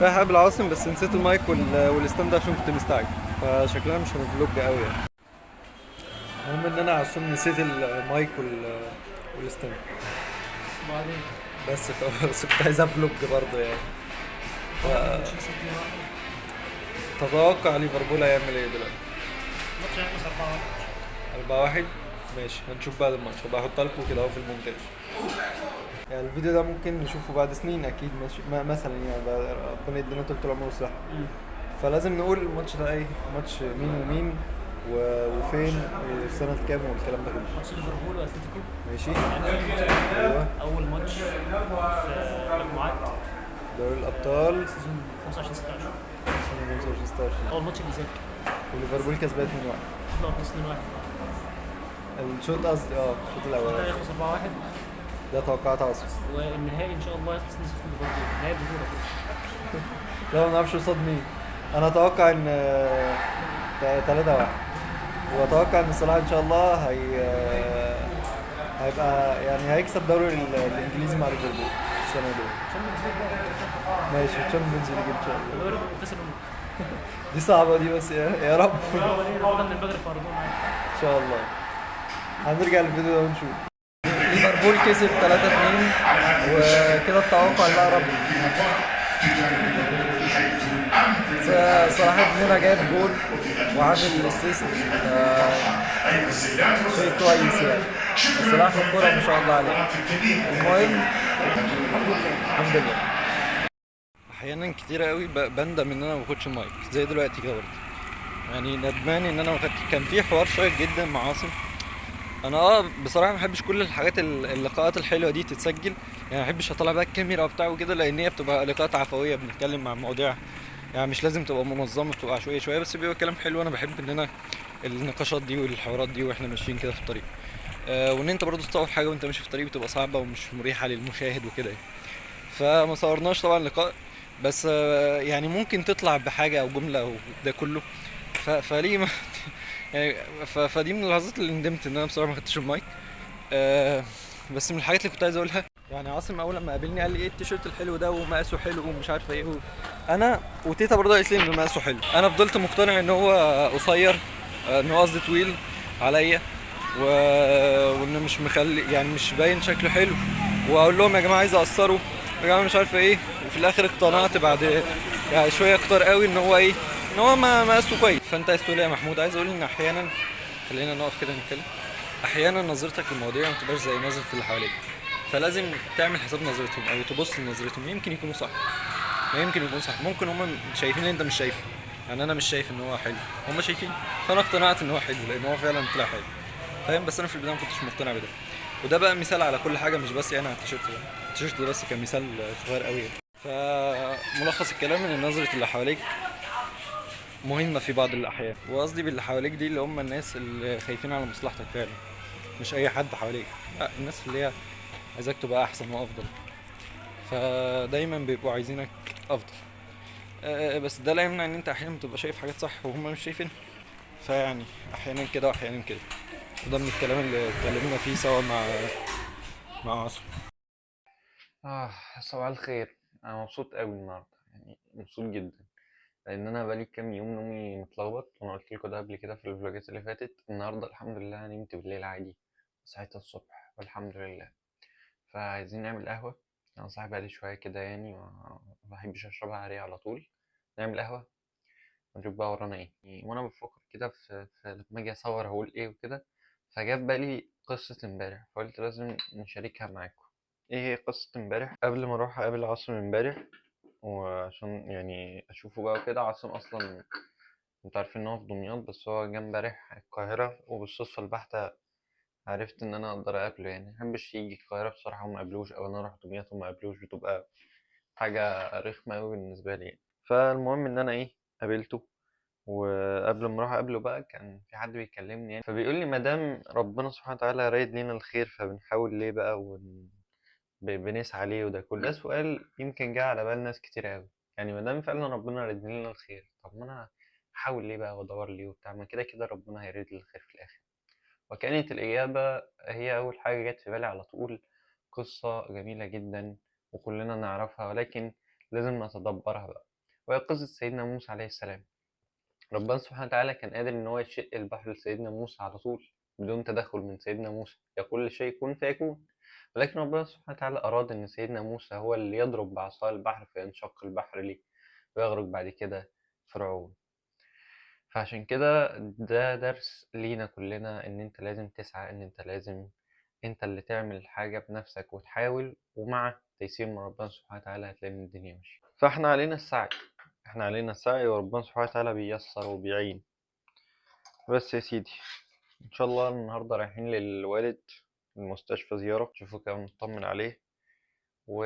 رايح اقابل عاصم بس نسيت المايك والستاند عشان كنت مستعجل، فشكلها مش هنفلوج قوي يعني. المهم ان انا عشان نسيت المايك والستاند وبعدين بس بس كنت عايز افلوج برضه يعني. توقع تشيلسي 2-1. فتتوقع ليفربول هيعمل ايه دلوقتي؟ الماتش هيخلص 4-1. 4-1. ماشي، هنشوف بعد الماتش، هبقى احطها لكم كده اهو في المونتاج. يعني الفيديو ده ممكن نشوفه بعد سنين اكيد، ماشي مثلا يعني ربنا يدينا طول العمر والصحة. فلازم نقول الماتش ده ايه، ماتش مين ومين وفين وسنة كام والكلام ده كله. ماتش ليفربول واتلتيكو ماشي. انفيلد. ايوه. اول ماتش في مجموعات دوري الابطال سيزون 25 26. سنة 25 26. اول ماتش اللي ذاك وليفربول كسبت 2-1. طلعوا خلص 2-1. الشوط قصدي الشوط الشوط الاولاني. الثاني هيخلص 4-1. ده توقعات عاصم. والنهائي ان شاء الله هيخلص نصف ليفربول، نهائي البطوله كده. لا ما نعرفش قصاد مين. انا اتوقع ان 3-1. واتوقع ان صلاح ان شاء الله هيبقى يعني هيكسب دوري الانجليزي مع ليفربول السنه دي. تشامبيونز ليج بقى هيتشطب. ماشي، تشامبيونز ليج ان شاء الله. دوري وكاس الامم. دي صعبه دي بس يا رب. اه وليه ناخدها من المغرب في ارضنا عادي. ان شاء الله. هنرجع للفيديو ده ونشوف. ليفربول كسب 3-2 وكده التوقع الاقرب. صلاح ابننا جايب جول وعامل اسيست، شيء كويس يعني. صلاح في الكورة ما شاء الله عليه. المهم الحمد لله. احيانا كتير قوي بندم ان انا ما باخدش المايك زي دلوقتي كده برضه. يعني ندمان ان انا ما خدت. كان في حوار شيق جدا مع عاصم. انا بصراحه ما بحبش كل الحاجات اللقاءات الحلوه دي تتسجل. يعني ما بحبش اطلع بقى الكاميرا وبتاع وكده، لان هي بتبقى لقاءات عفويه بنتكلم مع مواضيع يعني مش لازم تبقى منظمه، بتبقى عشوائيه شويه بس بيبقى كلام حلو. انا بحب ان انا النقاشات دي والحوارات دي واحنا ماشيين كده في الطريق. وان انت برضو تصور حاجه وانت ماشي في الطريق بتبقى صعبه ومش مريحه للمشاهد وكده يعني. فما صورناش طبعا لقاء، بس يعني ممكن تطلع بحاجه او جمله او ده كله. فليه ما يعني فدي من اللحظات اللي ندمت ان انا بصراحه ما خدتش المايك. آه بس من الحاجات اللي كنت عايز اقولها، يعني عاصم اول لما قابلني قال لي ايه التيشيرت الحلو ده ومقاسه حلو ومش عارفه ايه انا وتيتا برضه قالت لي ان مقاسه حلو. انا فضلت مقتنع ان هو قصير، ان هو قصدي طويل عليا، و... وانه مش مخلي يعني مش باين شكله حلو. واقول لهم يا جماعه عايز اقصره، يا جماعه مش عارفه ايه. وفي الاخر اقتنعت بعد يعني شويه اكتر قوي ان هو ايه، ان هو ما مقاسه كويس. فانت عايز تقول ايه يا محمود؟ عايز اقول ان احيانا، خلينا نقف كده نتكلم، احيانا نظرتك للمواضيع ما تبقاش زي نظره اللي حواليك. فلازم تعمل حساب نظرتهم او تبص لنظرتهم، يمكن يكونوا صح. ما يمكن يكونوا صح، ممكن هم شايفين اللي انت مش شايفه. يعني انا مش شايف ان هو حلو، هم شايفين. فانا اقتنعت ان هو حلو لان هو فعلا طلع حلو. فاهم؟ بس انا في البدايه ما كنتش مقتنع بده. وده بقى مثال على كل حاجه، مش بس يعني على التيشيرت ده. التيشيرت ده بس كان مثال صغير قوي يعني. فملخص الكلام ان نظره اللي حواليك مهمه في بعض الاحيان. وقصدي باللي حواليك دي اللي هم الناس اللي خايفين على مصلحتك فعلا، مش اي حد حواليك. لا، الناس اللي هي عايزاك تبقى احسن وافضل. فدايما بيبقوا عايزينك افضل. بس ده لا يمنع ان انت احيانا بتبقى شايف حاجات صح وهم مش شايفين. فيعني احيانا كده واحيانا كده. وده من الكلام اللي اتكلمنا فيه سوا مع عاصم. آه صباح الخير. أنا مبسوط أوي النهاردة، يعني مبسوط جدا، لأن أنا بقالي كام يوم نومي متلخبط، وأنا قلت لكم ده قبل كده في الفلوجات اللي فاتت. النهاردة الحمد لله نمت بالليل عادي، صحيت الصبح والحمد لله. فعايزين نعمل قهوة. أنا صاحي بقالي شوية كده يعني، مبحبش أشربها عادية على طول. نعمل قهوة ونشوف بقى ورانا إيه يعني. وأنا بفكر كده في لما أجي أصور هقول إيه وكده، فجاب بالي قصة امبارح، فقلت لازم نشاركها معاكم. ايه هي قصة امبارح؟ قبل ما اروح اقابل عاصم امبارح وعشان يعني اشوفه بقى وكده، عاصم اصلا انت عارفين ان هو في دمياط، بس هو جه امبارح القاهرة، وبالصدفة البحتة عرفت ان انا اقدر اقابله. يعني محبش يجي القاهرة بصراحة وما قابلوش، او انا اروح دمياط وما قابلوش، بتبقى حاجة رخمة اوي بالنسبة لي يعني. فالمهم ان انا ايه، قابلته. وقبل ما اروح اقابله بقى كان في حد بيكلمني يعني، فبيقول لي ما دام ربنا سبحانه وتعالى رايد لينا الخير فبنحاول ليه بقى بنسعى ليه. وده كل ده سؤال يمكن جه على بال ناس كتير أوي. يعني ما دام فعلا ربنا راد لنا الخير، طب ما انا احاول ليه بقى وادور ليه وبتاع، ما كده كده ربنا هيريد لي الخير في الاخر. وكانت الاجابه هي اول حاجه جت في بالي على طول، قصه جميله جدا وكلنا نعرفها، ولكن لازم نتدبرها بقى. وهي قصة سيدنا موسى عليه السلام. ربنا سبحانه وتعالى كان قادر إن هو يشق البحر لسيدنا موسى على طول بدون تدخل من سيدنا موسى، يقول لشيء كن فيكون. ولكن ربنا سبحانه وتعالى أراد إن سيدنا موسى هو اللي يضرب بعصاه البحر فينشق البحر ليه، ويغرق بعد كده فرعون. فعشان كده ده درس لينا كلنا، إن أنت لازم تسعى، إن أنت لازم أنت اللي تعمل حاجة بنفسك وتحاول، ومع تيسير من ربنا سبحانه وتعالى هتلاقي إن الدنيا ماشية. فإحنا علينا السعي، إحنا علينا السعي وربنا سبحانه وتعالى بييسر وبيعين. بس يا سيدي، إن شاء الله النهاردة رايحين للوالد المستشفى زيارة، نشوفه كده ونطمن عليه، و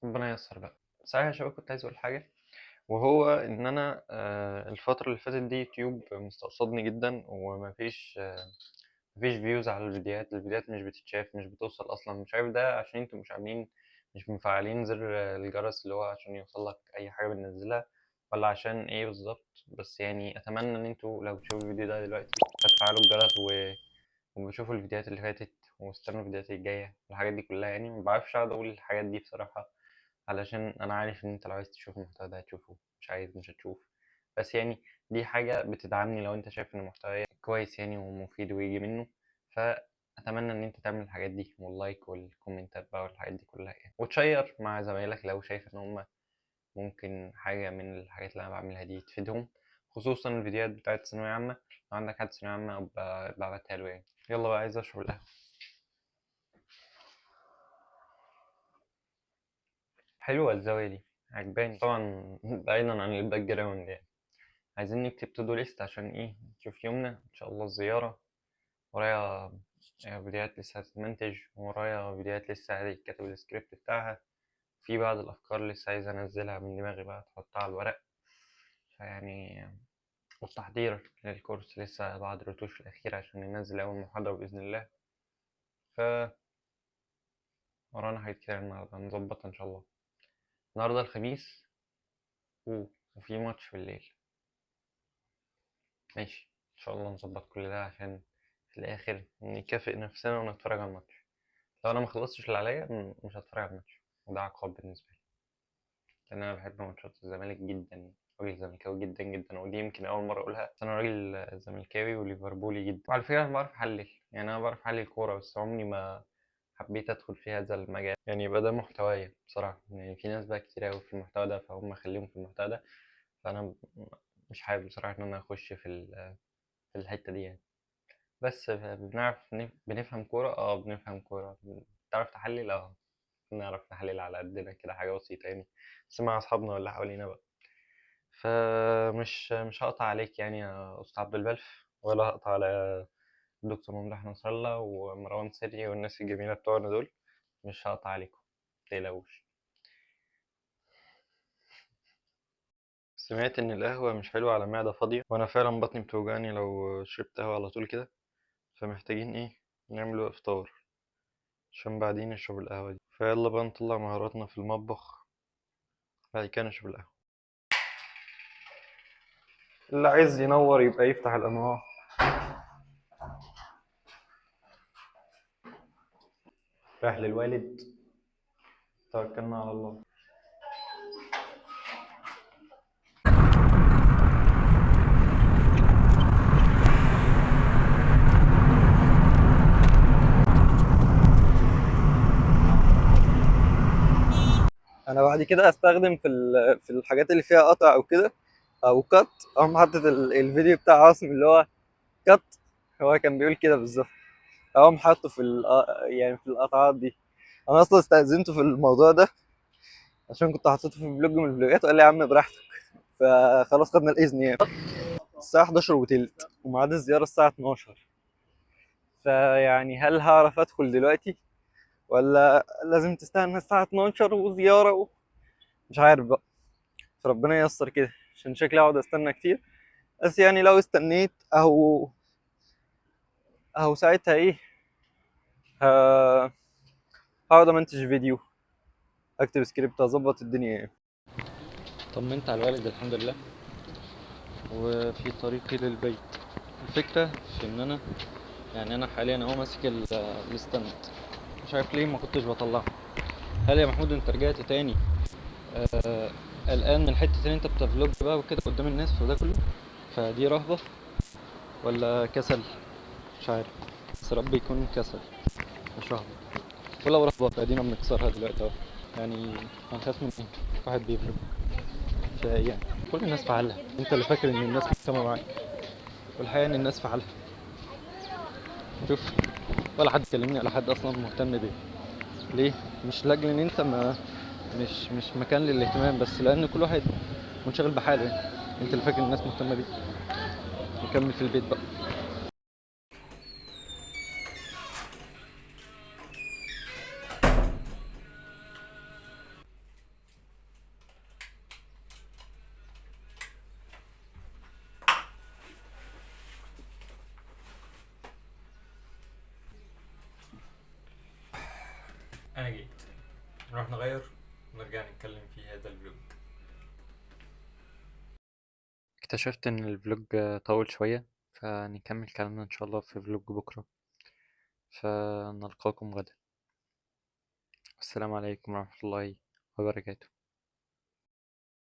ربنا ييسر بقى. صحيح يا شباب، كنت عايز أقول حاجة، وهو إن أنا الفترة اللي فاتت دي يوتيوب مستقصدني جدا، مفيش فيوز على الفيديوهات مش بتتشاف، مش بتوصل أصلا. مش عارف ده عشان انتوا مش مفعلين زر الجرس اللي هو عشان يوصلك أي حاجة بننزلها، ولا عشان ايه بالظبط. بس يعني أتمنى إن انتوا لو تشوفوا الفيديو ده دلوقتي تفعلوا الجرس وبشوفوا الفيديوهات اللي فاتت واستنوا الفيديوهات الجاية والحاجات دي كلها. يعني مبعرفش أقعد أقول الحاجات دي بصراحة، علشان أنا عارف إن انت لو عايز تشوف المحتوى ده هتشوفه، مش عايز مش هتشوف. بس يعني دي حاجة بتدعمني لو انت شايف ان محتوى كويس يعني ومفيد ويجي منه. فأتمنى إن أنت تعمل الحاجات دي، واللايك والكومنتات بقى والحاجات دي كلها يعني، وتشير مع زمايلك لو شايف إن هما ممكن حاجة من الحاجات اللي أنا بعملها دي تفيدهم، خصوصا الفيديوهات بتاعت ثانوية عامة. لو عندك حد ثانوية عامة بعتها له يعني. يلا بقى، عايز أشرب القهوة. حلوة الزاوية دي، عجباني طبعا. بعيدا عن الباك جراوند يعني. عايزين نكتب تو دو ليست عشان ايه نشوف يومنا ان شاء الله الزيارة. ورايا فيديوهات لسه هتتمنتج، ورايا فيديوهات لسه هيتكتب السكريبت بتاعها، في بعض الأفكار لسه عايز أنزلها من دماغي بقى تحطها على الورق. فيعني والتحضير للكورس لسه بعد الرتوش الأخيرة عشان ننزل أول محاضرة بإذن الله. ف ورانا حاجات كتير النهاردة نظبطها إن شاء الله. النهاردة الخميس وفي ماتش بالليل. ماشي إن شاء الله نظبط كل ده عشان في الآخر نكافئ نفسنا ونتفرج على الماتش. لو أنا مخلصتش اللي عليا مش هتفرج على الماتش، وده عقاب بالنسبة لي، لأن أنا بحب ماتشات الزمالك جدا. راجل زملكاوي جدا جدا، ودي يمكن أول مرة أقولها، بس أنا راجل زملكاوي وليفربولي جدا. وعلى فكرة أنا بعرف أحلل، يعني أنا بعرف أحلل كورة، بس عمري ما حبيت أدخل في هذا المجال، يعني يبقى ده محتوايا بصراحة. يعني في ناس بقى كتير أوي في المحتوى ده، فهم خليهم في المحتوى ده. فأنا مش حابب بصراحة إن أنا أخش في الحتة دي يعني. بس بنعرف بنفهم كورة، بنفهم كورة. تعرف تحلل، نعرف نحلل على قدنا كده، حاجة بسيطة يعني، بس مع أصحابنا ولا حوالينا بقى. فمش هقطع عليك يعني يا أستاذ عبد البلف، ولا هقطع على الدكتور ممدوح نصر الله ومروان سري والناس الجميلة بتوعنا دول. مش هقطع عليكم، متقلقوش. سمعت إن القهوة مش حلوة على معدة فاضية، وأنا فعلا بطني بتوجعني لو شربت قهوة على طول كده. فمحتاجين إيه، نعمل إفطار عشان بعدين نشرب القهوة دي. فيلا بقى نطلع مهاراتنا في المطبخ، بعد كده نشرب القهوة. اللي عايز ينور يبقى يفتح الأنوار. رايح للوالد، توكلنا على الله. انا بعد كده هستخدم في الحاجات اللي فيها قطع او كده او كات، اقوم حاطط الفيديو بتاع عاصم اللي هو كات، هو كان بيقول كده بالظبط، اقوم حاطه يعني في القطعات دي. انا اصلا استأذنته في الموضوع ده عشان كنت حاطته في فلوج من الفلوجات، وقال لي يا عم براحتك، فخلاص خدنا الاذن يعني. الساعه 11 وتلت وميعاد الزياره الساعه 12، فيعني هل هعرف ادخل دلوقتي ولا لازم تستنى الساعه 12 وزياره مش عارف بقى. فربنا ييسر كده عشان شكلي اقعد استنى كتير. بس يعني لو استنيت اهو ساعتها ايه، ه- هقعد امنتج فيديو، اكتب سكريبت، اظبط الدنيا يعني. طمنت على الوالد الحمد لله، وفي طريقي للبيت. الفكرة في ان انا حاليا اهو ماسك الستاند، مش عارف ليه ما كنتش بطلعه. هل يا محمود انت رجعت تاني قلقان من حتة ان انت بتفلوج بقى وكده قدام الناس وده كله، فدي رهبة ولا كسل؟ مش عارف، بس رب يكون كسل مش رهبة. ولو رهبة فادينا بنكسرها دلوقتي اهو. يعني هنخاف من ايه؟ واحد بيفلوج يعني كل الناس في حالها، انت اللي فاكر ان الناس مهتمة معاك، والحقيقة ان الناس في حالها. شوف، ولا حد كلمني ولا حد اصلا مهتم بيا. ليه؟ مش لاجل ان انت ما مش مكان للاهتمام، بس لان كل واحد منشغل بحاله يعني. انت اللي فاكر الناس مهتمة بيك. نكمل في البيت بقى. انا جيت، نروح نغير ونرجع نتكلم في هذا الفلوج. اكتشفت ان الفلوج طول شوية، فنكمل كلامنا ان شاء الله في فلوج بكرة، فنلقاكم غدا. السلام عليكم ورحمة الله وبركاته.